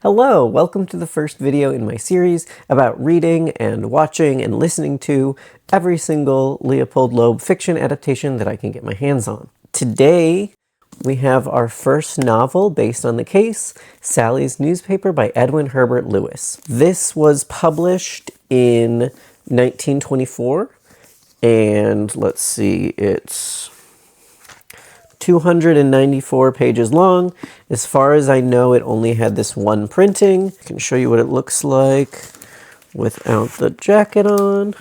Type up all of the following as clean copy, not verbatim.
Hello, welcome to the first video in my series about reading and watching and listening to every single Leopold-Loeb fiction adaptation that I can get my hands on. Today, we have our first novel based on the case, Sallie's Newspaper by Edwin Herbert Lewis. This was published in 1924, and let's see, it's 294 pages long. As far as I know, it only had this one printing. I can show you what it looks like without the jacket on.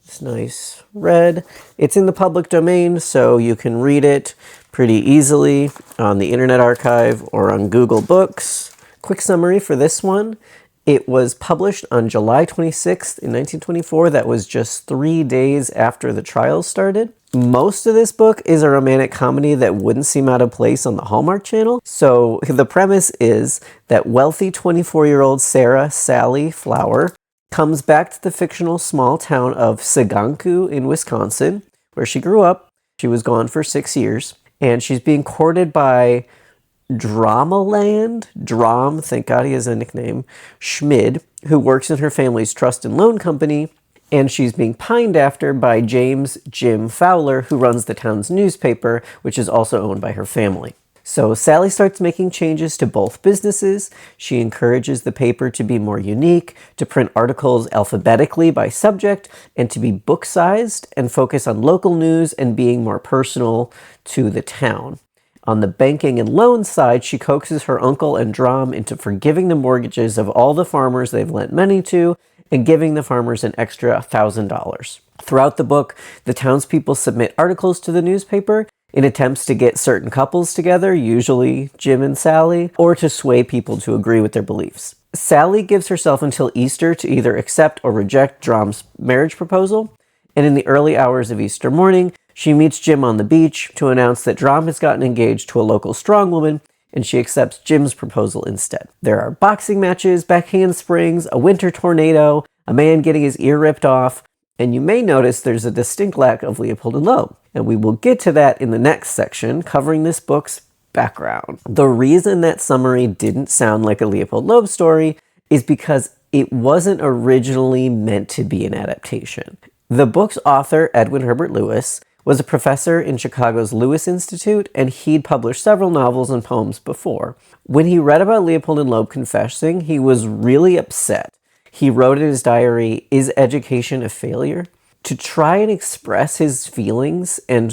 It's nice red. It's in the public domain, so you can read it pretty easily on the Internet Archive or on Google Books. Quick summary for this one. It was published on July 26th in 1924. That was just 3 days after the trial started. Most of this book is a romantic comedy that wouldn't seem out of place on the Hallmark Channel. So the premise is that wealthy 24-year-old Sarah Sallie Flower comes back to the fictional small town of Siganku in Wisconsin, where she grew up. She was gone for 6 years, and she's being courted by Drom, thank God he has a nickname, Schmid, who works in her family's trust and loan company, and she's being pined after by James Jim Fowler, who runs the town's newspaper, which is also owned by her family. So Sallie starts making changes to both businesses. She encourages the paper to be more unique, to print articles alphabetically by subject, and to be book-sized and focus on local news and being more personal to the town. On the banking and loan side, she coaxes her uncle and Drom into forgiving the mortgages of all the farmers they've lent money to and giving the farmers an extra $1,000. Throughout the book, the townspeople submit articles to the newspaper in attempts to get certain couples together, usually Jim and Sallie, or to sway people to agree with their beliefs. Sallie gives herself until Easter to either accept or reject Drom's marriage proposal, and in the early hours of Easter morning, she meets Jim on the beach to announce that Drom has gotten engaged to a local strongwoman, and she accepts Jim's proposal instead. There are boxing matches, backhand springs, a winter tornado, a man getting his ear ripped off, and you may notice there's a distinct lack of Leopold-Loeb, and we will get to that in the next section, covering this book's background. The reason that summary didn't sound like a Leopold-Loeb story is because it wasn't originally meant to be an adaptation. The book's author, Edwin Herbert Lewis, was a professor in Chicago's Lewis Institute, and he'd published several novels and poems before. When he read about Leopold-Loeb confessing, he was really upset. He wrote in his diary, "Is education a failure?" To try and express his feelings and,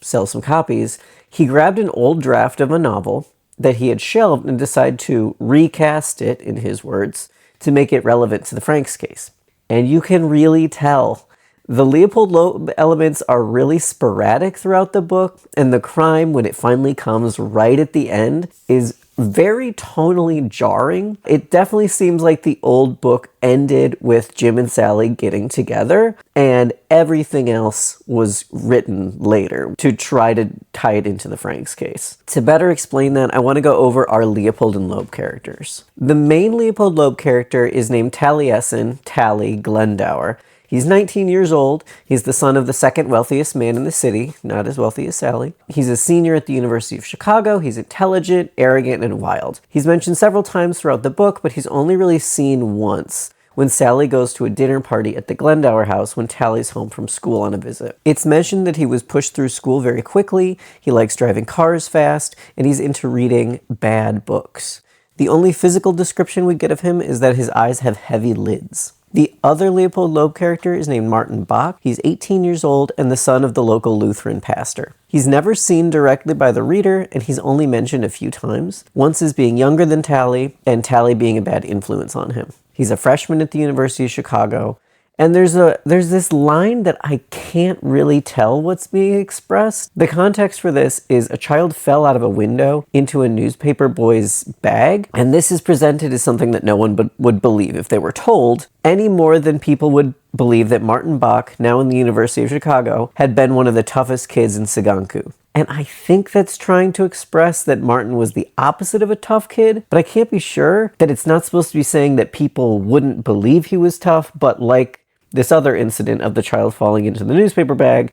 sell some copies, he grabbed an old draft of a novel that he had shelved and decided to recast it, in his words, to make it relevant to the Franks case. And you can really tell. The Leopold-Loeb elements are really sporadic throughout the book, and the crime, when it finally comes right at the end, is very tonally jarring. It definitely seems like the old book ended with Jim and Sallie getting together, and everything else was written later to try to tie it into the Franks case. To better explain that, I want to go over our Leopold-Loeb characters. The main Leopold-Loeb character is named Taliesin, Tally Glendower. He's 19 years old. He's the son of the second wealthiest man in the city, not as wealthy as Sallie. He's a senior at the University of Chicago. He's intelligent, arrogant, and wild. He's mentioned several times throughout the book, but he's only really seen once, when Sallie goes to a dinner party at the Glendower house when Tally's home from school on a visit. It's mentioned that he was pushed through school very quickly, he likes driving cars fast, and he's into reading bad books. The only physical description we get of him is that his eyes have heavy lids. The other Leopold-Loeb character is named Martin Bach. He's 18 years old and the son of the local Lutheran pastor. He's never seen directly by the reader, and he's only mentioned a few times, once as being younger than Tally, and Tally being a bad influence on him. He's a freshman at the University of Chicago, and there's this line that I can't really tell what's being expressed. The context for this is a child fell out of a window into a newspaper boy's bag, and this is presented as something that no one would believe if they were told, any more than people would believe that Martin Bach, now in the University of Chicago, had been one of the toughest kids in Siganku. And I think that's trying to express that Martin was the opposite of a tough kid, but I can't be sure. That it's not supposed to be saying that people wouldn't believe he was tough, but like this other incident of the child falling into the newspaper bag,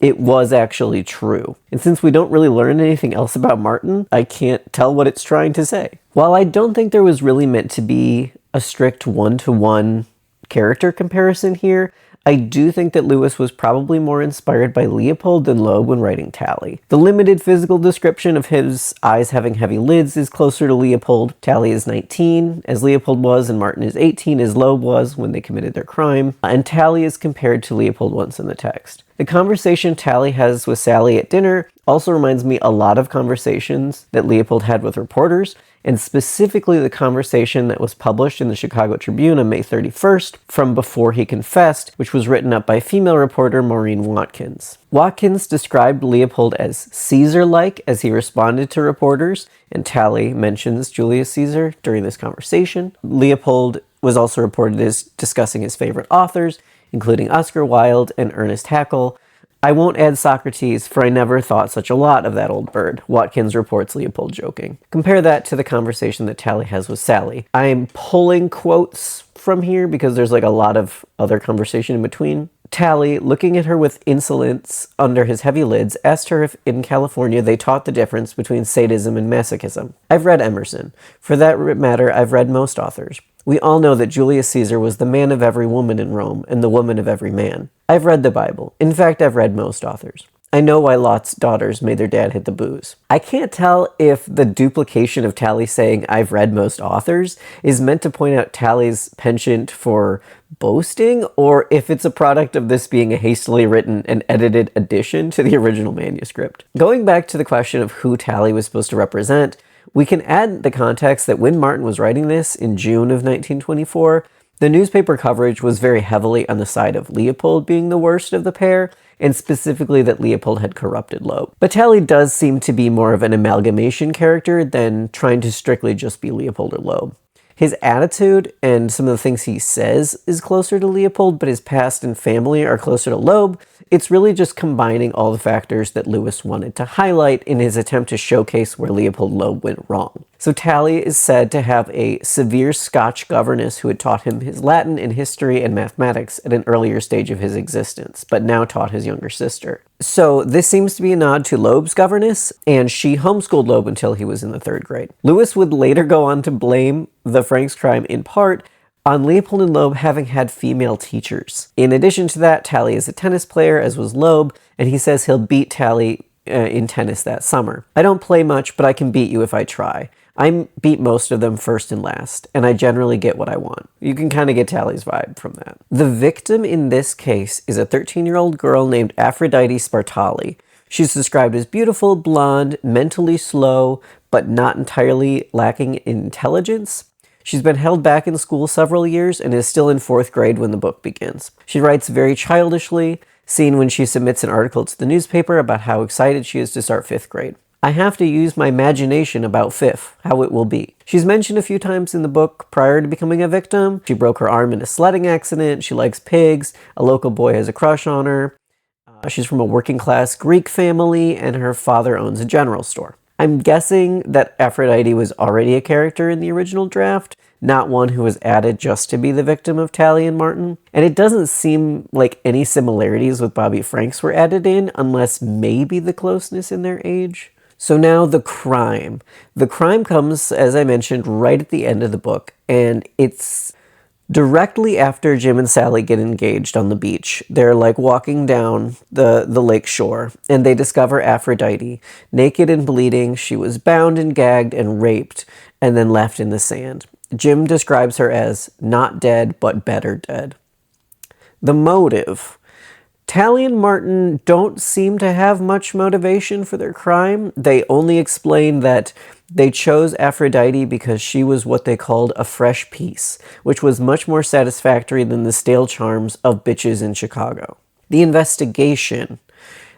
it was actually true. And since we don't really learn anything else about Martin, I can't tell what it's trying to say. While I don't think there was really meant to be a strict one-to-one character comparison here, I do think that Lewis was probably more inspired by Leopold than Loeb when writing Tally. The limited physical description of his eyes having heavy lids is closer to Leopold. Tally is 19, as Leopold was, and Martin is 18, as Loeb was when they committed their crime. And Tally is compared to Leopold once in the text. The conversation Tally has with Sallie at dinner also reminds me a lot of conversations that Leopold had with reporters, and specifically the conversation that was published in the Chicago Tribune on May 31st from before he confessed, which was written up by female reporter Maurine Watkins. Watkins described Leopold as Caesar-like as he responded to reporters, and Tally mentions Julius Caesar during this conversation. Leopold was also reported as discussing his favorite authors, including Oscar Wilde and Ernest Haeckel. I won't add Socrates, for I never thought such a lot of that old bird, Watkins reports Leopold joking. Compare that to the conversation that Tally has with Sallie. I'm pulling quotes from here because there's like a lot of other conversation in between. Tally, looking at her with insolence under his heavy lids, asked her if in California they taught the difference between sadism and masochism. I've read Emerson. For that matter, I've read most authors. We all know that Julius Caesar was the man of every woman in Rome and the woman of every man. I've read the Bible. In fact, I've read most authors. I know why Lot's daughters made their dad hit the booze. I can't tell if the duplication of Tally saying I've read most authors is meant to point out Tally's penchant for boasting, or if it's a product of this being a hastily written and edited addition to the original manuscript. Going back to the question of who Tally was supposed to represent, we can add the context that when Martin was writing this in June of 1924, the newspaper coverage was very heavily on the side of Leopold being the worst of the pair, and specifically that Leopold had corrupted Loeb. But Tally does seem to be more of an amalgamation character than trying to strictly just be Leopold or Loeb. His attitude and some of the things he says is closer to Leopold, but his past and family are closer to Loeb. It's really just combining all the factors that Lewis wanted to highlight in his attempt to showcase where Leopold-Loeb went wrong. So Tally is said to have a severe Scotch governess who had taught him his Latin and history and mathematics at an earlier stage of his existence, but now taught his younger sister. So this seems to be a nod to Loeb's governess, and she homeschooled Loeb until he was in the 3rd grade. Lewis would later go on to blame the Franks crime in part on Leopold and Loeb having had female teachers. In addition to that, Tally is a tennis player, as was Loeb, and he says he'll beat Tally in tennis that summer. I don't play much, but I can beat you if I try. I beat most of them first and last, and I generally get what I want. You can kind of get Tally's vibe from that. The victim in this case is a 13-year-old girl named Aphrodite Spartali. She's described as beautiful, blonde, mentally slow, but not entirely lacking in intelligence. She's been held back in school several years and is still in 4th grade when the book begins. She writes very childishly, seen when she submits an article to the newspaper about how excited she is to start 5th grade. I have to use my imagination about 5th, how it will be. She's mentioned a few times in the book prior to becoming a victim. She broke her arm in a sledding accident. She likes pigs. A local boy has a crush on her. She's from a working-class Greek family, and her father owns a general store. I'm guessing that Aphrodite was already a character in the original draft, not one who was added just to be the victim of Tally and Martin. And it doesn't seem like any similarities with Bobby Franks were added in, unless maybe the closeness in their age. So now the crime. The crime comes, as I mentioned, right at the end of the book, and it's directly after Jim and Sallie get engaged on the beach. They're like walking down the lake shore, and they discover Aphrodite, naked and bleeding. She was bound and gagged and raped, and then left in the sand. Jim describes her as not dead, but better dead. The motive. Tally and Martin don't seem to have much motivation for their crime. They only explain that they chose Aphrodite because she was what they called a fresh piece, which was much more satisfactory than the stale charms of bitches in Chicago. The investigation.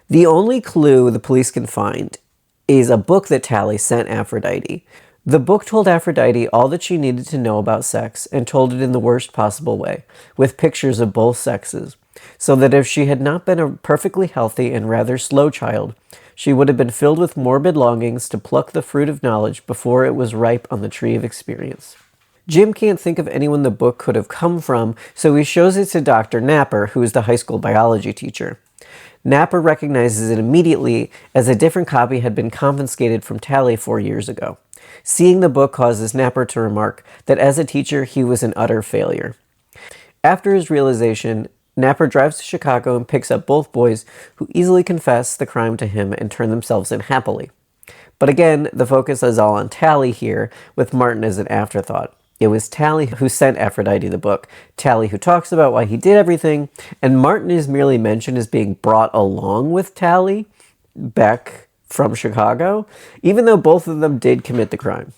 The only clue the police can find is a book that Tally sent Aphrodite. The book told Aphrodite all that she needed to know about sex and told it in the worst possible way, with pictures of both sexes, so that if she had not been a perfectly healthy and rather slow child, she would have been filled with morbid longings to pluck the fruit of knowledge before it was ripe on the tree of experience. Jim can't think of anyone the book could have come from, so he shows it to Dr. Napper, who is the high school biology teacher. Napper recognizes it immediately as a different copy had been confiscated from Tally 4 years ago. Seeing the book causes Napper to remark that as a teacher he was an utter failure. After his realization, Napper drives to Chicago and picks up both boys, who easily confess the crime to him and turn themselves in happily. But again, the focus is all on Tally here, with Martin as an afterthought. It was Tally who sent Aphrodite the book, Tally who talks about why he did everything, and Martin is merely mentioned as being brought along with Tally back from Chicago, even though both of them did commit the crime.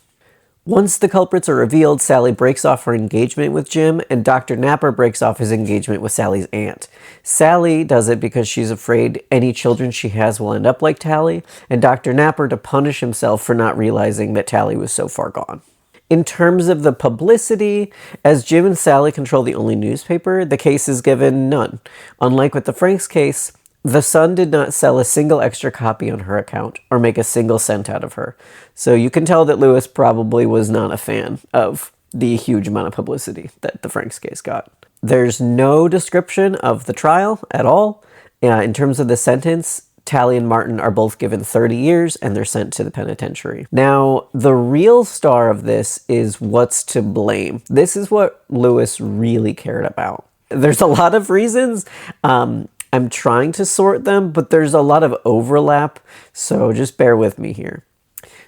Once the culprits are revealed, Sallie breaks off her engagement with Jim, and Dr. Napper breaks off his engagement with Sally's aunt. Sallie does it because she's afraid any children she has will end up like Tally, and Dr. Napper to punish himself for not realizing that Tally was so far gone. In terms of the publicity, as Jim and Sallie control the only newspaper, the case is given none. Unlike with the Franks case, the Sun did not sell a single extra copy on her account or make a single cent out of her. So you can tell that Lewis probably was not a fan of the huge amount of publicity that the Franks case got. There's no description of the trial at all. In terms of the sentence, Tally and Martin are both given 30 years and they're sent to the penitentiary. Now, the real star of this is what's to blame. This is what Lewis really cared about. There's a lot of reasons. I'm trying to sort them, but there's a lot of overlap, so just bear with me here.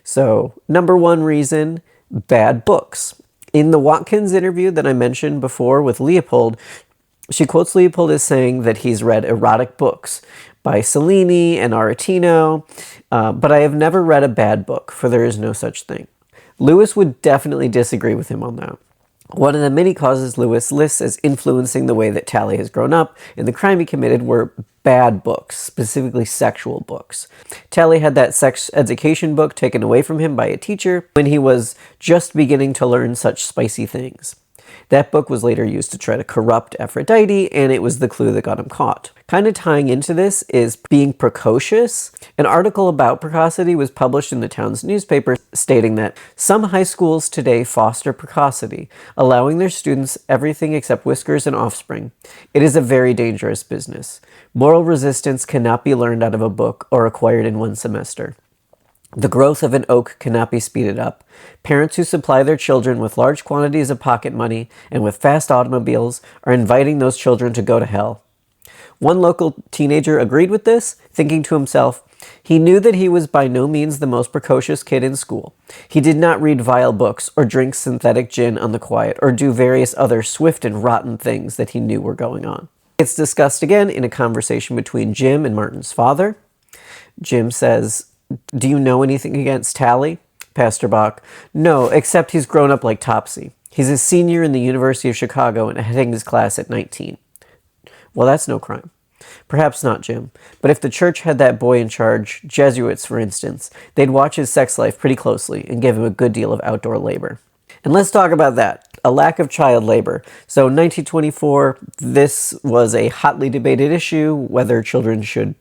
So, number one reason, bad books. In the Watkins interview that I mentioned before with Leopold, she quotes Leopold as saying that he's read erotic books by Cellini and Aretino, but I have never read a bad book, for there is no such thing. Lewis would definitely disagree with him on that. One of the many causes Lewis lists as influencing the way that Tally has grown up and the crime he committed were bad books, specifically sexual books. Tally had that sex education book taken away from him by a teacher when he was just beginning to learn such spicy things. That book was later used to try to corrupt Aphrodite, and it was the clue that got him caught. Kind of tying into this is being precocious. An article about precocity was published in the town's newspaper stating that some high schools today foster precocity, allowing their students everything except whiskers and offspring. It is a very dangerous business. Moral resistance cannot be learned out of a book or acquired in one semester. The growth of an oak cannot be speeded up. Parents who supply their children with large quantities of pocket money and with fast automobiles are inviting those children to go to hell. One local teenager agreed with this, thinking to himself, he knew that he was by no means the most precocious kid in school. He did not read vile books or drink synthetic gin on the quiet or do various other swift and rotten things that he knew were going on. It's discussed again in a conversation between Jim and Martin's father. Jim says, "Do you know anything against Tally?" Pastor Bach, "No, except he's grown up like Topsy. He's a senior in the University of Chicago and heading his class at 19. Well, that's no crime. Perhaps not, Jim. But if the church had that boy in charge, Jesuits, for instance, they'd watch his sex life pretty closely and give him a good deal of outdoor labor." And let's talk about that. A lack of child labor. So in 1924, this was a hotly debated issue, whether children should,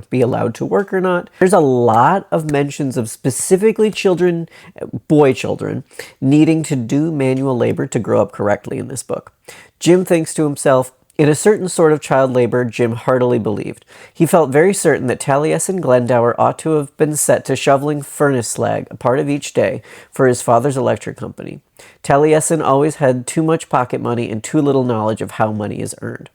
be allowed to work or not. There's a lot of mentions of specifically children, boy children, needing to do manual labor to grow up correctly in this book. Jim thinks to himself, in a certain sort of child labor, Jim heartily believed. He felt very certain that Taliesin Glendower ought to have been set to shoveling furnace slag a part of each day for his father's electric company. Taliesin always had too much pocket money and too little knowledge of how money is earned.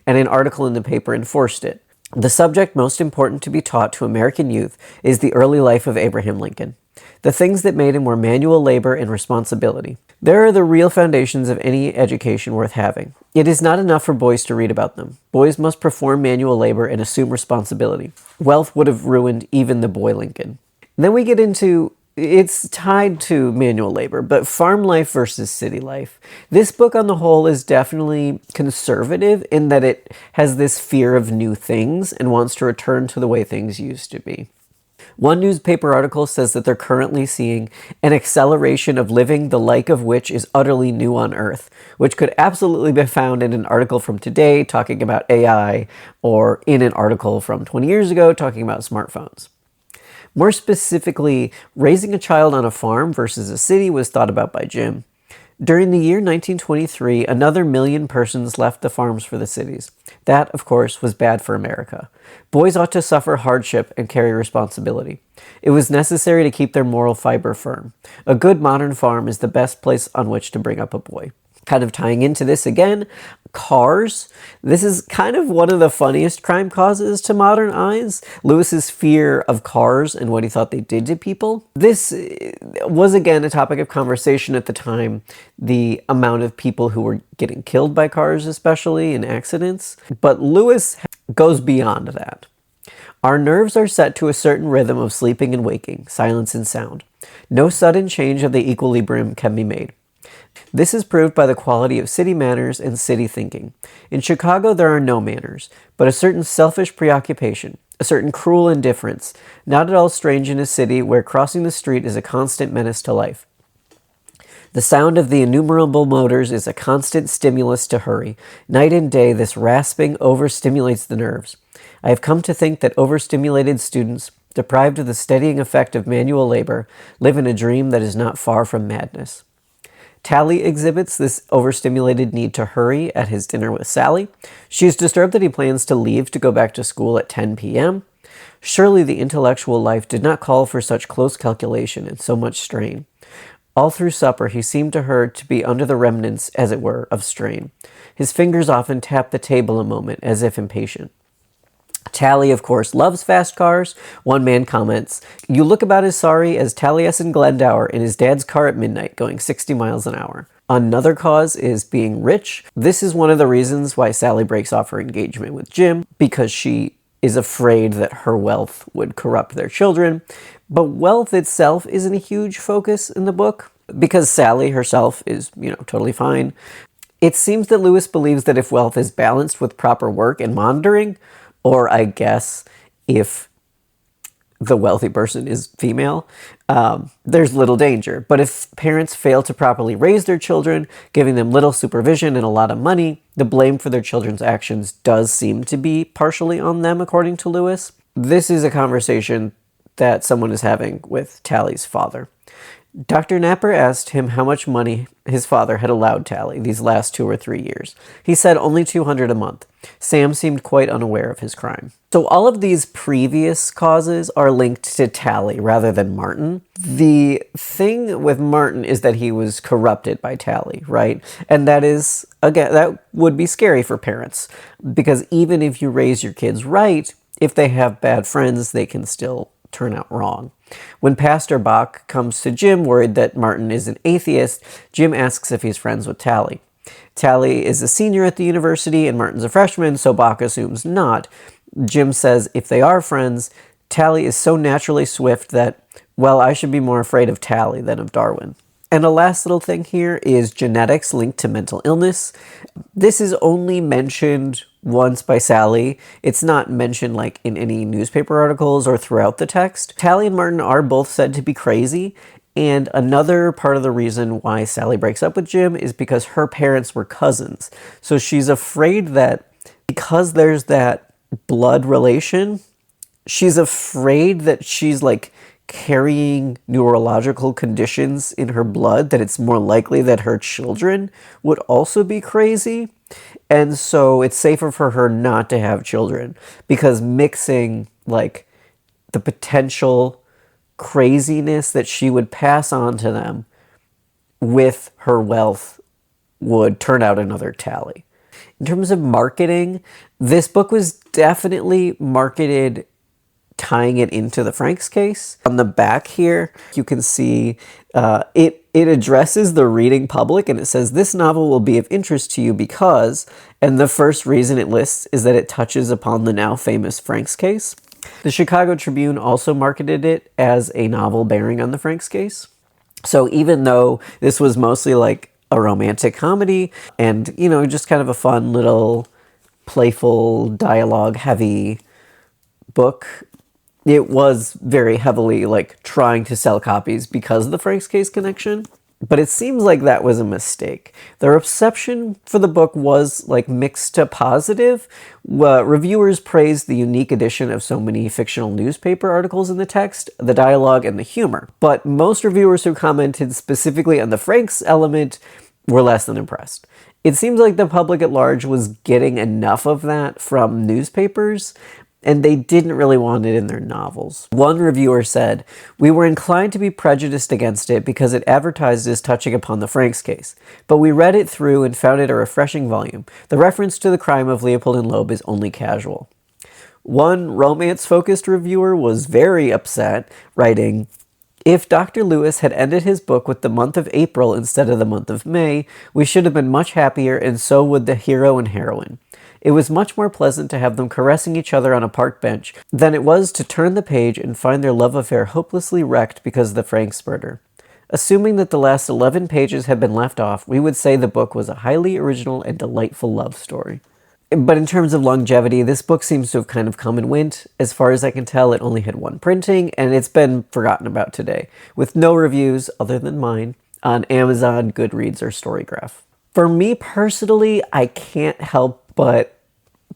And an article in the paper enforced it. The subject most important to be taught to American youth is the early life of Abraham Lincoln. The things that made him were manual labor and responsibility. There are the real foundations of any education worth having. It is not enough for boys to read about them. Boys must perform manual labor and assume responsibility. Wealth would have ruined even the boy Lincoln. And then we get into, it's tied to manual labor, but farm life versus city life. This book on the whole is definitely conservative in that it has this fear of new things and wants to return to the way things used to be. One newspaper article says that they're currently seeing an acceleration of living the like of which is utterly new on Earth, which could absolutely be found in an article from today talking about AI or in an article from 20 years ago talking about smartphones. More specifically, raising a child on a farm versus a city was thought about by Jim. During the year 1923, another 1,000,000 persons left the farms for the cities. That, of course, was bad for America. Boys ought to suffer hardship and carry responsibility. It was necessary to keep their moral fiber firm. A good modern farm is the best place on which to bring up a boy. Kind of tying into this again, cars. This is kind of one of the funniest crime causes to modern eyes. Lewis's fear of cars and what he thought they did to people. This was again a topic of conversation at the time. The amount of people who were getting killed by cars, especially in accidents. But Lewis goes beyond that. Our nerves are set to a certain rhythm of sleeping and waking, silence and sound. No sudden change of the equilibrium can be made. This is proved by the quality of city manners and city thinking. In Chicago there are no manners, but a certain selfish preoccupation, a certain cruel indifference, not at all strange in a city where crossing the street is a constant menace to life. The sound of the innumerable motors is a constant stimulus to hurry. Night and day this rasping overstimulates the nerves. I have come to think that overstimulated students, deprived of the steadying effect of manual labor, live in a dream that is not far from madness. Tally exhibits this overstimulated need to hurry at his dinner with Sallie. She is disturbed that he plans to leave to go back to school at 10 p.m. Surely the intellectual life did not call for such close calculation and so much strain. All through supper he seemed to her to be under the remnants, as it were, of strain. His fingers often tapped the table a moment, as if impatient. Tally, of course, loves fast cars. One man comments, "You look about as sorry as Taliesin Glendower in his dad's car at midnight, going 60 miles an hour." Another cause is being rich. This is one of the reasons why Sallie breaks off her engagement with Jim, because she is afraid that her wealth would corrupt their children. But wealth itself isn't a huge focus in the book, because Sallie herself is, totally fine. It seems that Lewis believes that if wealth is balanced with proper work and monitoring, or I guess if the wealthy person is female, there's little danger. But if parents fail to properly raise their children, giving them little supervision and a lot of money, the blame for their children's actions does seem to be partially on them, according to Lewis. This is a conversation that someone is having with Tally's father. Dr. Napper asked him how much money his father had allowed Tally these last 2 or 3 years. He said only $200 a month. Sam seemed quite unaware of his crime. So all of these previous causes are linked to Tally rather than Martin. The thing with Martin is that he was corrupted by Tally, right? And that is, again, that would be scary for parents, because even if you raise your kids right, if they have bad friends, they can still turn out wrong. When Pastor Bach comes to Jim worried that Martin is an atheist, Jim asks if he's friends with Tally. Tally is a senior at the university and Martin's a freshman, so Bach assumes not. Jim says if they are friends, Tally is so naturally swift that, well, I should be more afraid of Tally than of Darwin. And a last little thing here is genetics linked to mental illness. This is only mentioned once by Sallie. It's not mentioned like in any newspaper articles or throughout the text. Tally and Martin are both said to be crazy. And another part of the reason why Sallie breaks up with Jim is because her parents were cousins. So she's afraid that because there's that blood relation, she's afraid that she's like carrying neurological conditions in her blood, that it's more likely that her children would also be crazy. And so it's safer for her not to have children, because mixing like the potential craziness that she would pass on to them with her wealth would turn out another Tally. In terms of marketing, this book was definitely marketed tying it into the Franks case. On the back here, you can see it addresses the reading public, and it says, "This novel will be of interest to you because," and the first reason it lists is that it touches upon the now famous Franks case. The Chicago Tribune also marketed it as a novel bearing on the Franks case. So even though this was mostly like a romantic comedy and, just kind of a fun little playful dialogue heavy book, it was very heavily like trying to sell copies because of the Franks case connection. But it seems like that was a mistake. The reception for the book was like mixed to positive. Reviewers praised the unique addition of so many fictional newspaper articles in the text, the dialogue, and the humor. But most reviewers who commented specifically on the Franks element were less than impressed. It seems like the public at large was getting enough of that from newspapers, and they didn't really want it in their novels. One reviewer said, "We were inclined to be prejudiced against it because it advertised as touching upon the Franks case, but we read it through and found it a refreshing volume. The reference to the crime of Leopold-Loeb is only casual." One romance-focused reviewer was very upset, writing, "If Dr. Lewis had ended his book with the month of April instead of the month of May, we should have been much happier, and so would the hero and heroine. It was much more pleasant to have them caressing each other on a park bench than it was to turn the page and find their love affair hopelessly wrecked because of the Franks murder. Assuming that the last 11 pages had been left off, we would say the book was a highly original and delightful love story." But in terms of longevity, this book seems to have kind of come and went. As far as I can tell, it only had one printing, and it's been forgotten about today, with no reviews, other than mine, on Amazon, Goodreads, or Storygraph. For me personally, I can't help but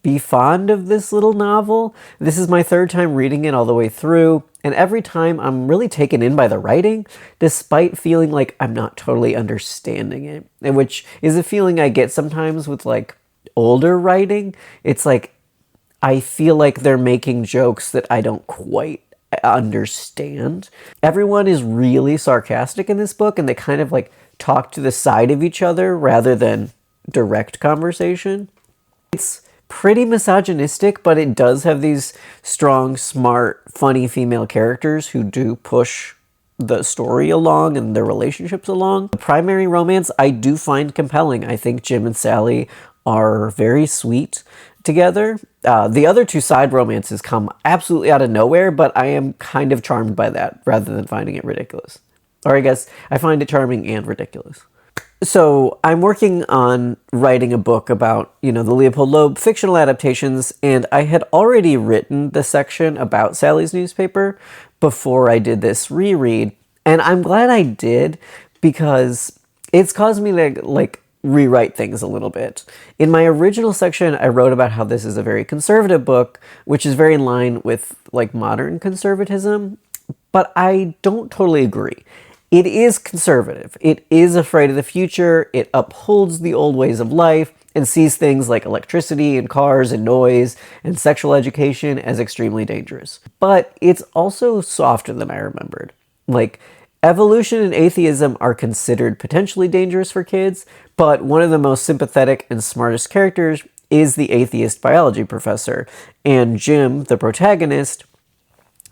be fond of this little novel. This is my third time reading it all the way through, and every time I'm really taken in by the writing, despite feeling like I'm not totally understanding it, and which is a feeling I get sometimes with like older writing. It's like I feel like they're making jokes that I don't quite understand. Everyone is really sarcastic in this book, and they kind of like talk to the side of each other rather than direct conversation. It's pretty misogynistic, but it does have these strong, smart, funny female characters who do push the story along and their relationships along. The primary romance I do find compelling. I think Jim and Sallie are very sweet together. The other two side romances come absolutely out of nowhere, but I am kind of charmed by that rather than finding it ridiculous. Or I guess I find it charming and ridiculous. So I'm working on writing a book about, the Leopold-Loeb fictional adaptations, and I had already written the section about Sallie's newspaper before I did this reread, and I'm glad I did because it's caused me to, rewrite things a little bit. In my original section, I wrote about how this is a very conservative book, which is very in line with, modern conservatism, but I don't totally agree. It is conservative. It is afraid of the future. It upholds the old ways of life and sees things like electricity and cars and noise and sexual education as extremely dangerous. But it's also softer than I remembered. Evolution and atheism are considered potentially dangerous for kids, but one of the most sympathetic and smartest characters is the atheist biology professor. And Jim, the protagonist,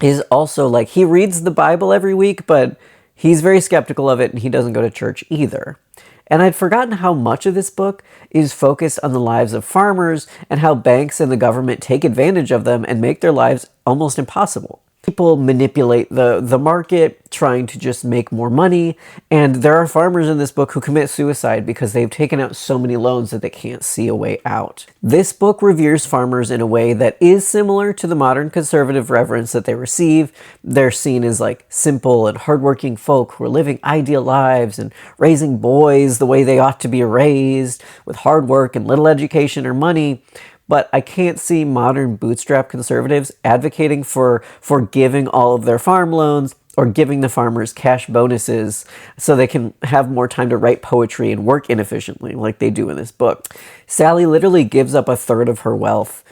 is also he reads the Bible every week, but he's very skeptical of it, and he doesn't go to church either. And I'd forgotten how much of this book is focused on the lives of farmers and how banks and the government take advantage of them and make their lives almost impossible. People manipulate the market, trying to just make more money, and there are farmers in this book who commit suicide because they've taken out so many loans that they can't see a way out. This book reveres farmers in a way that is similar to the modern conservative reverence that they receive. They're seen as simple and hardworking folk who are living ideal lives and raising boys the way they ought to be raised, with hard work and little education or money. But I can't see modern bootstrap conservatives advocating for forgiving all of their farm loans or giving the farmers cash bonuses so they can have more time to write poetry and work inefficiently like they do in this book. Sallie literally gives up a third of her wealth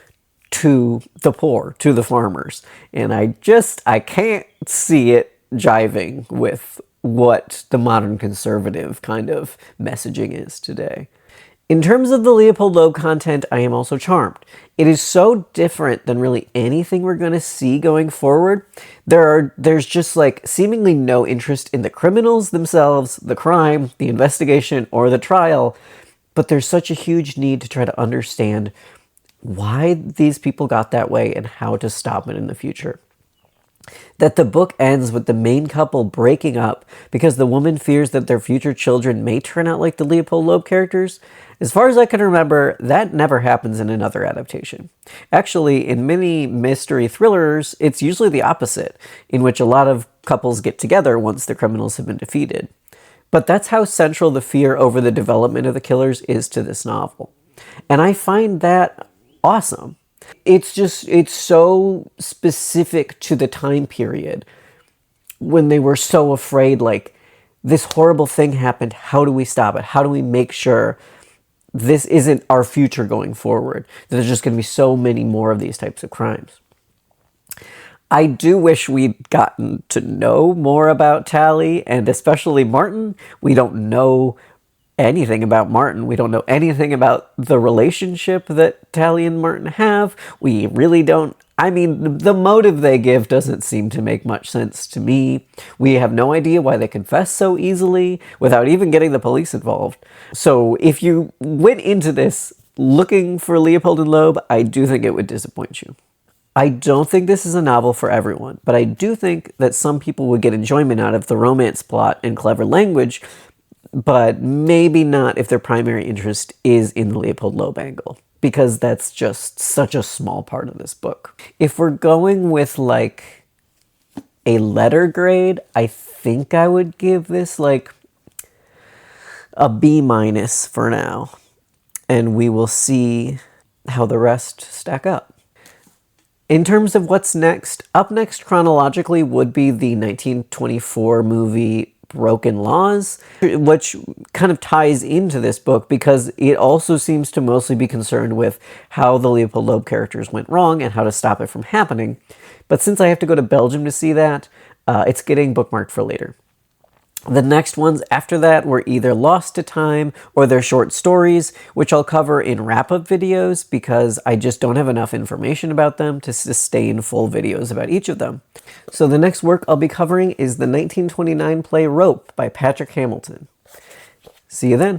to the poor, to the farmers. And I can't see it jiving with what the modern conservative kind of messaging is today. In terms of the Leopold-Loeb content, I am also charmed. It is so different than really anything we're going to see going forward. There's just seemingly no interest in the criminals themselves, the crime, the investigation, or the trial, but there's such a huge need to try to understand why these people got that way and how to stop it in the future. That the book ends with the main couple breaking up because the woman fears that their future children may turn out like the Leopold-Loeb characters. As far as I can remember, that never happens in another adaptation. Actually, in many mystery thrillers, it's usually the opposite, in which a lot of couples get together once the criminals have been defeated. But that's how central the fear over the development of the killers is to this novel. And I find that awesome. It's so specific to the time period when they were so afraid, this horrible thing happened. How do we stop it? How do we make sure this isn't our future going forward? There's just going to be so many more of these types of crimes. I do wish we'd gotten to know more about Tally, and especially Martin. We don't know anything about Martin. We don't know anything about the relationship that Tally and Martin have. We really don't. I mean, the motive they give doesn't seem to make much sense to me. We have no idea why they confess so easily without even getting the police involved. So if you went into this looking for Leopold-Loeb, I do think it would disappoint you. I don't think this is a novel for everyone, but I do think that some people would get enjoyment out of the romance plot and clever language, but maybe not if their primary interest is in the Leopold-Loeb angle, because that's just such a small part of this book. If we're going with like a letter grade, I think I would give this like a B- for now, and we will see how the rest stack up. In terms of what's next, up next chronologically would be the 1924 movie Broken Laws, which kind of ties into this book because it also seems to mostly be concerned with how the Leopold-Loeb characters went wrong and how to stop it from happening. But since I have to go to Belgium to see that, it's getting bookmarked for later. The next ones after that were either lost to time or they're short stories, which I'll cover in wrap-up videos because I just don't have enough information about them to sustain full videos about each of them. So the next work I'll be covering is the 1929 play Rope by Patrick Hamilton. See you then.